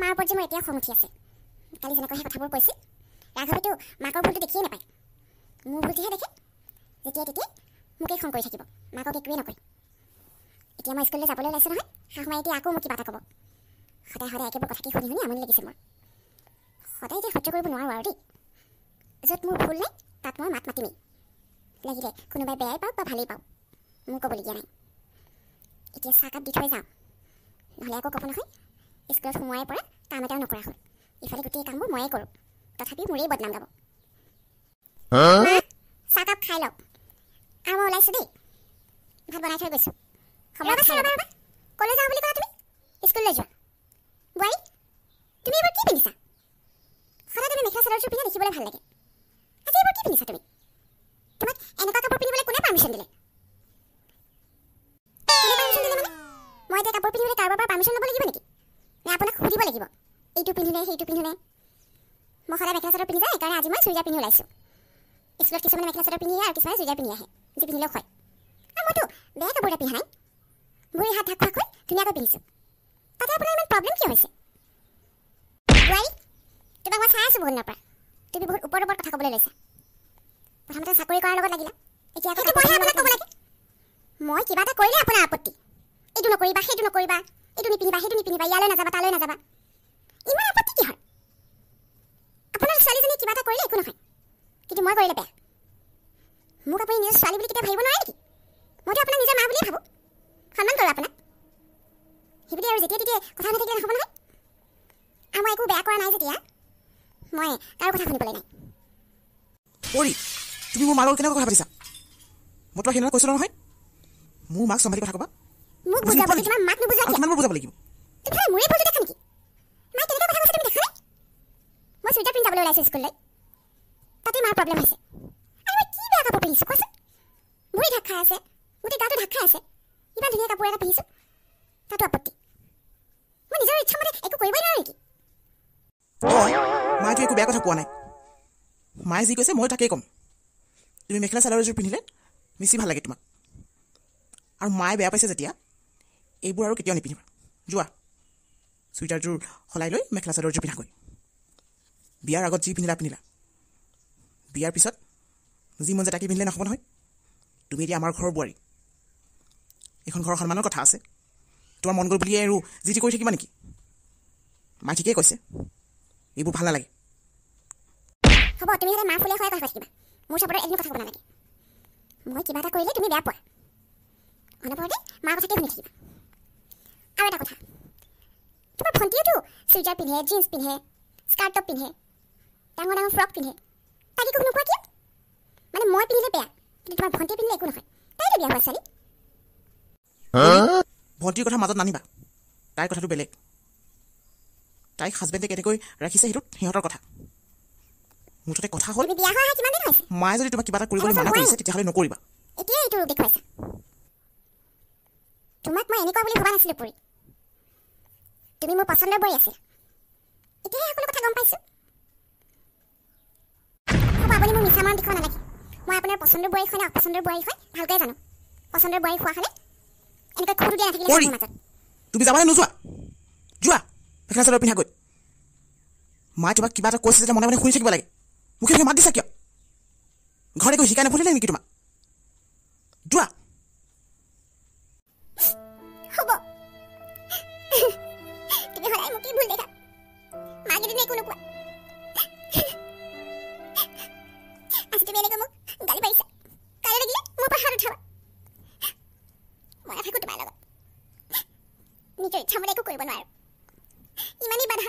মাৰ ওপৰত যে মোৰ এতিয়া খং উঠি আছে। কালি যেনেকৈ সেই কথাবোৰ কৈছিল, ৰাঘৱেতো মাকৰ ভুলটো দেখিয়ে নাপায়, মোৰ ভুলটোহে দেখে। যেতিয়া তেতিয়া মোকেই খং কৰি থাকিব, মাকক একোৱেই নকয়। এতিয়া মই স্কুললৈ যাবলৈ ওলাইছোঁ নহয়, শাহুমাই এতিয়া আকৌ মোক কিবা এটা ক'ব। সদায় সদায় একেবোৰ কথাকে শুনি শুনি আমনি লাগিছে মোৰ। সদায় এতিয়া সহ্য কৰিব নোৱাৰোঁ আৰু দেই। য'ত মোৰ ভুল নাই তাত মই মাত মাতিমেই, লাগিলে কোনোবাই বেয়াই পাওক বা ভালেই পাওক, মোৰ ক'বলগীয়া নাই। এতিয়া চাহকাপ দি থৈ যাওঁ, নহ'লে আকৌ ক'ব নহয় স্কুলত সোমোৱাই পৰা কাম এটাও নকৰা হ'ল। ইফালে গোটেই কামবোৰ ময়ে কৰোঁ, তথাপি মোৰেই বদনাম গাব। চাহকাপ খাই লওক, আৰু মই ওলাইছোঁ দেই। ভাত বনাই থৈ গৈছোঁ। ৰ'বা ক'লৈ যাওঁ বুলি ক'লা তুমি? স্কুললৈ যোৱা। বোৱাৰী, তুমি এইবোৰ কি পিন্ধিছা? সদায় তুমি মেখেলা চাদৰযোৰ পিন্ধা দেখিবলৈ ভাল লাগে, আজি এইবোৰ কি পিন্ধিছা তুমি? তোমাক এনেকুৱা কাপোৰ পিন্ধিবলৈ কোনে পাৰ্মিশ্যন দিলে? মই এতিয়া কাপোৰ পিন্ধিবলৈ কাৰোবাৰ পৰা পাৰ্মিশ্যন ল'ব লাগিব নেকি? নে আপোনাক সুধিব লাগিব এইটো পিন্ধিলে সেইটো পিন্ধিলে? মই সদায় মেখেলা চাদৰ পিন্ধি যাওঁ, সেইকাৰণে আজি মই চুইজাৰ পিন্ধি ওলাইছোঁ। স্কুলত কিছুমানে মেখেলা চাদৰ পিন্ধি আহে আৰু কিছুমানে চুইজাৰ পিন্ধি আহে, যি পিন্ধিলেও হয়। আৰু মইতো বেয়া কাপোৰ এটা পিন্ধা নাই, ভৰি হাত ঢাক খোৱাকৈ ধুনীয়াকৈ পিন্ধিছোঁ। তাতে আপোনাৰ ইমান প্ৰব্লেম কিয় হৈছে? বোৱাৰী, তোমাক মই চাই আছোঁ বহুত দিনৰ পৰা, তুমি বহুত ওপৰত ওপৰত কথা ক'বলৈ লৈছা। প্ৰথমতে চাকৰি কৰাৰ লগত লাগিলা, এতিয়া আকৌ ক'ব লাগে। মই কিবা এটা কৰিলে আপোনাৰ আপত্তি, এইটো নকৰিবা সেইটো নকৰিবা, এইটো নিপিন্ধিবা সেইটো নিপিন্ধিবা, ইয়ালৈ নাযাবা তালৈ নাযাবা, ইমান আপত্তি কি হয়? আপোনাৰ ছোৱালীজনীয়ে কিবা এটা কৰিলে একো নহয়, কিন্তু মই কৰিলে বেয়া। মোক আপুনি নিজৰ ছোৱালী বুলি কেতিয়া ভাবিব নোৱাৰে নেকি? মইতো আপোনাক নিজৰ মা বুলিয়ে ভাবোঁ, সন্মান কৰোঁ আপোনাক। সেইবুলি আৰু যেতিয়া তেতিয়া কথা নাথাকিলে নহ'ব নহয়। আৰু মই একো বেয়া কৰা নাই যেতিয়া মই কাৰো কথা শুনিবলৈ নাই। পৰি, তুমি মোৰ মাৰ লগত কেনেকৈ কথা পাতিছা? মই তোমাক সেইদিনা কৈছিলোঁ নহয়, মোৰ মাক চম্ভালি কথা ক'বা। মোক বুজাব, তোমাৰ মাক নুবুজা কিয়? কিমানবাৰ বুজাব লাগিব? তুমি সদায় মোৰে ভুলটো দেখা নেকি? মায়ে কেনেকৈ কথা কৈছে তুমি দেখা নাই? মই চুইজাৰ পিন্ধি যাবলৈ ওলাইছোঁ স্কুললৈ, তাতে মাৰ প্ৰব্লেম হৈছে। আৰু মই কি বেয়া কাপোৰ পিন্ধিছোঁ কোৱাচোন? ভৰি ঢাক খাই আছে, গোটেই গাটো ঢাক খাই আছে, ইমান ধুনীয়া কাপোৰ এটা পিন্ধিছোঁ, তাতো আপত্তি। মই নিজৰ ইচ্ছা মতে একো কৰিবই নোৱাৰোঁ নেকি? মায়েতো একো বেয়া কথা কোৱা নাই, মায়ে যি কৈছে মই তাকেই ক'ম। তুমি মেখেলা চাদৰ এযোৰ পিন্ধিলে বেছি ভাল লাগে তোমাক, আৰু মায়ে বেয়া পাইছে যেতিয়া এইবোৰ আৰু কেতিয়াও নিপিন্ধিবা। যোৱা, চুইটাৰযোৰ সলাই লৈ মেখেলা চাদৰযোৰ পিন্ধাগৈ। বিয়াৰ আগত যি পিন্ধিলা পিন্ধিলা, বিয়াৰ পিছত যি মন যায় তাকে পিন্ধিলে নহ'ব নহয়। তুমি এতিয়া আমাৰ ঘৰৰ বোৱাৰী, এইখন ঘৰৰ সন্মানৰ কথা আছে। তোমাৰ মন গ'ল বুলিয়ে আৰু যি টি কৰি থাকিবা নেকি? মায়ে ঠিকেই কৈছে, এইবোৰ ভাল নালাগে। হ'ব, তুমি সদায় মাৰ ফুলে খুৱাই কথা পাতিবা, মোৰ চাপৰত এদিনো কথা ক'ব নালাগে। মই কিবা এটা কৰিলে তুমি বেয়া পোৱা, অনবৰতে মাৰ কথাকে শুনি থাকিবা। আৰু এটা কথা, তোমাৰ ভণ্টিয়েতো চুইজাৰ পিন্ধে, জিন্স পিন্ধে, স্কাৰ্ট টপ পিন্ধে, ডাঙৰ ডাঙৰ ফ্ৰক পিন্ধে, তাক একো নোকোৱা কিয়? মানে মই পিন্ধিলে বেয়া, কিন্তু তোমাৰ ভণ্টিয়ে পিন্ধিলে একো নহয়, তাইতো বিয়া হোৱা ছোৱালী। ভণ্টিৰ কথা মাজত নানিবা, তাইৰ কথাটো বেলেগ। তাইক হাজবেণ্ডে কেনেকৈ ৰাখিছে সেইটো সিহঁতৰ কথা। মুঠতে কথা হ'ল, মায়ে যদি তোমাক কিবা এটা কৰিবলৈ মানা কৰিছে তেতিয়াহ'লে নকৰিবা। এতিয়া এইটো ৰূপ দেখুৱাইছা। তোমাক মই এনেকুৱা বুলি ভবা নাছিলোঁ পৰি, তুমি মোৰ পচন্দৰ বোৱাৰী আছিলা, এতিয়াহে সকলো কথা গম পাইছোঁ। হ'ব, আপুনি মোক মিছা মৰম দেখুৱাব নালাগে। মই আপোনাৰ পচন্দৰ বোৱাৰী হয় নে অপচন্দৰ বোৱাৰী হয় ভালকৈ জানো। পচন্দৰ বোৱাৰী হোৱা হ'লে এনেকৈ খুৰু দিয়া নাথাকিলে মোৰ মাজত। তুমি যাবানে নোযোৱা? যোৱা, মেখেলা চাদৰ পিন্ধাগৈ। মায়ে তোমাক কিবা এটা কৈছে যেতিয়া মনে মনে শুনি থাকিব লাগে, মুখে মুখে মাত দিছা কিয়? ঘৰতে গৈ শিকাই নপঢ়িলে নেকি তোমাক? যোৱা। হ'ব, তুমি সদায় মোকেই ভুল দেখা, মাক এদিন একো নোকোৱা। আজি তুমি এনেকৈ মোক গালি পাৰিছা, কাইলৈ লাগিলে মোৰ পৰা হাত উঠাবা। মই নাথাকোঁ তোমাৰ লগত, নিজৰ ইচ্ছা মতে একো কৰিব নোৱাৰোঁ, ইমানেই বাধা